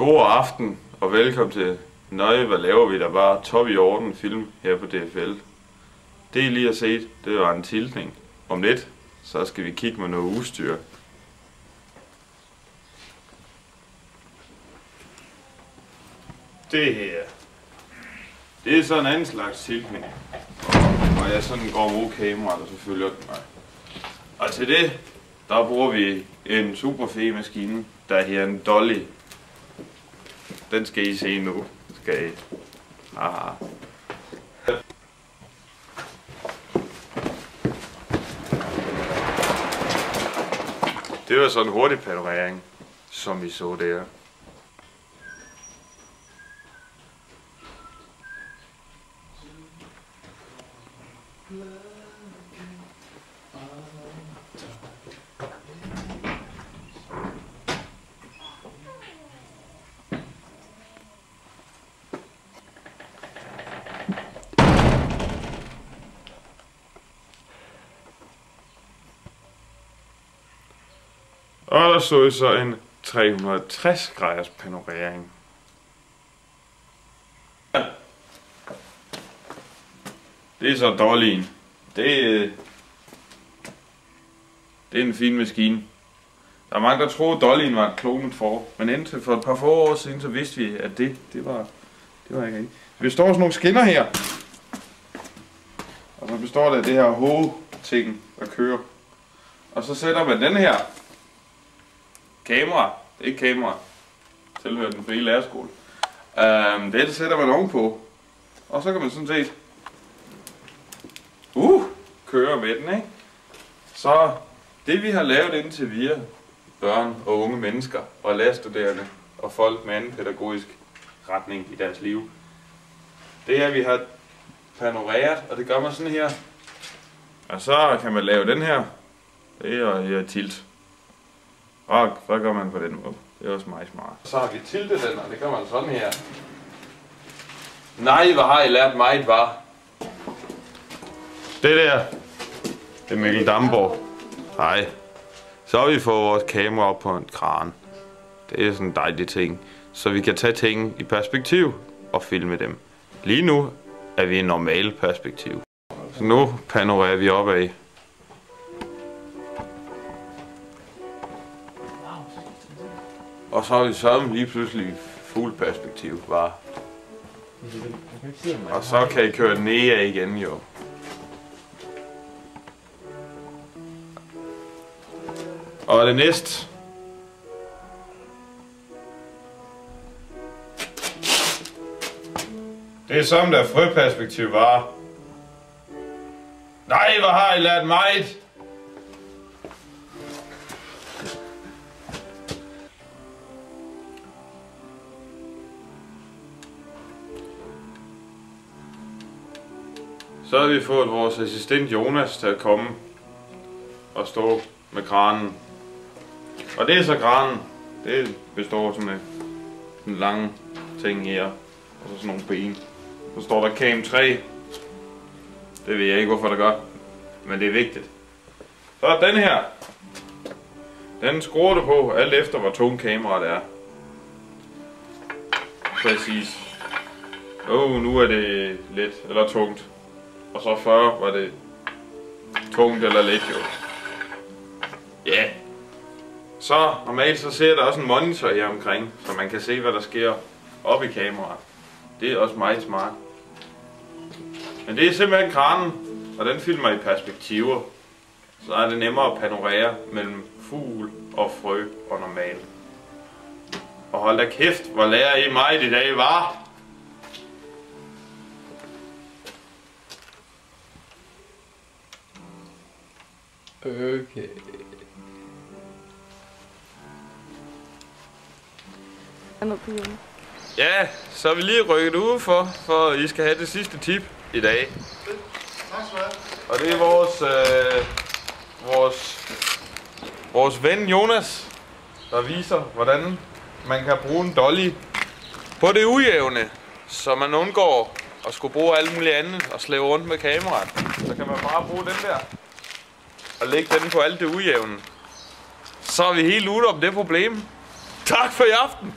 God aften og velkommen til Nøje, hvad laver vi der bare top i orden film her på DFL. Det I lige har set, det var en tiltning. Om lidt, så skal vi kigge med noget udstyr. Det her, det er sådan en anden slags tiltning. Og jeg sådan går mod kameraet, og så følger den mig. Og til det, der bruger vi en super fed maskine, der her en Dolly. Den skal I se nu. Skal I? Aha. Det var sådan en hurtig panorering, som vi så der. Og der så I så en 360 graders panorering. Det er så Dolly'en. Det er en fin maskine. Der er mange, der troede, Dolly'en var et klonet for. Men indtil for et par få år siden, så vidste vi, at det var ikke rigtigt. Det består sådan nogle skinner her. Og så består det af det her hovedting, der kører. Og så sætter man den her kamera. Det er ikke kamera. Tilhører den frie lærerskole. Det sætter man ovenpå. Og så kan man sådan set køre med den, ikke? Så det vi har lavet indtil videre, børn og unge mennesker og lærerstuderende og folk med anden pædagogisk retning i deres liv, det er, at vi har panoreret, og det gør man sådan her. Og så kan man lave den her. Det er tilt. Og hvad gør man på den måde? Det er også meget smart. Så har vi tiltet den, og det gør man sådan her. Nej, hvor har I lært meget, var. Det der, det er Mikkel Damborg. Nej. Så har vi fået vores kamera op på en kran. Det er sådan en dejlig ting. Så vi kan tage ting i perspektiv og filme dem. Lige nu er vi i normal perspektiv. Så nu panorerer vi opad. Og så har vi så lige pludselig fuld perspektiv, bare. Og så kan I køre nedad igen, jo. Og det næste. Det er som der frøperspektiv var. Nej, hvor har I lært meget! Så har vi fået vores assistent Jonas til at komme og stå med kranen. Og det er så kranen. Det består sådan af en lang ting her. Og så sådan nogle ben. Så står der Cam 3. Det ved jeg ikke hvorfor der gør. Men det er vigtigt. Så den her. Den skruer du på alt efter hvor tung kameraet er. Præcis. Nu er det let eller tungt. Og så 40 var det tungt eller let, jo. Ja. Yeah. Så normalt så ser der også en monitor her omkring, så man kan se hvad der sker oppe i kameraet. Det er også meget smart. Men det er simpelthen kranen, og den filmer i perspektiver. Så er det nemmere at panorere mellem fugl og frø og normal. Og hold da kæft, hvor lærer I meget i dag, var? Okay. Ja, så er vi lige rykket ud for I skal have det sidste tip i dag. Og det er vores ven Jonas, der viser, hvordan man kan bruge en Dolly på det ujævne, så man undgår at skulle bruge alt muligt andet og slæve rundt med kameraet. Så kan man bare bruge den der og lægge den på alt det ujævne. Så er vi helt ude om det problem. Tak for i aften!